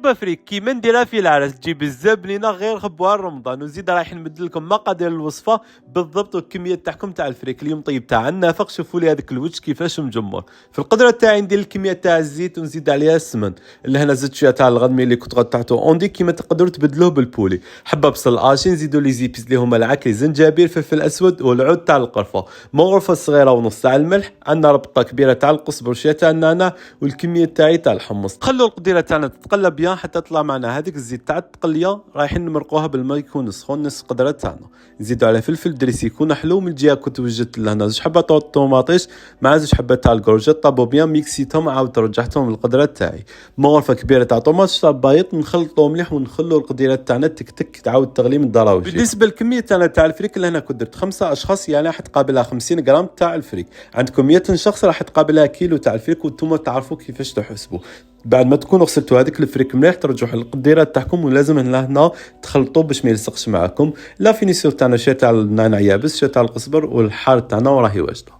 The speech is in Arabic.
مرحبا فريك، كيما نديرها في العرس تجي بزاف بنينه غير غبوها رمضان. وزيد رايح نمد لكم مقادير الوصفه بالضبط والكميه تاعكم تاع الفريك. اليوم طيب تاع النافق، شوفوا لي هذاك الوجه كيفاش مجمر. في القدره تاعي ندير الكميه تاع الزيت ونزيد عليها السمن. لهنا زدت شويه تاع الغدمي اللي كنت قطعته اوندي، كيما تقدروا تبدلوه بالبولي. حبه بصل اشي، نزيدوا لي زيبيس اللي هما العكري، زنجبيل، فلفل اسود والعود تاع القرفه، مغرفه صغيره ونص تاع الملح، عندنا ربطه كبيره تاع القزبر وشويه تاع النعناع والكميه تاعي تاع الحمص. خلوا القديره تاعنا تتقلى بيان حتى تطلع معنا هذيك الزيت تاع التقليه. رايحين نمرقوها بالماء يكون سخون نص القدره تاعنا. نزيدوا على فلفل دريسي يكون حلو. من الجهه كنت وجدت لهنا زوج حبات طوماطيش مع زوج حبات تاع الكورجيت، طابوا بيان ميكسيتهم، عاودت رجعتهم للقدره تاعي. مغرفه كبيره تاع طوماط شطبايط، نخلطوا مليح ونخلوا القديره تاعنا تكتك تعاود تغلي من الدراوجي. بالنسبه للكميه تاعنا تاع الفريك لهنا كنت درت 5 اشخاص، يعني راح تقابلها 50 غرام تاع الفريك. عندكم 100 شخص راح تقابلها كيلو تاع الفريك، وانتم تعرفوا كيفاش تحسبوا. بعد ما تكونوا غسلتوا هذيك الفريك مليح ترجعوا القديرات تاعكم، ولازم هنا تخلطوا باش ما يلصقش معكم. لا فينيسيور تاعنا شويه تاع النعناع يابس، شويه تاع القزبر والحار تاعنا، وراهي واجده.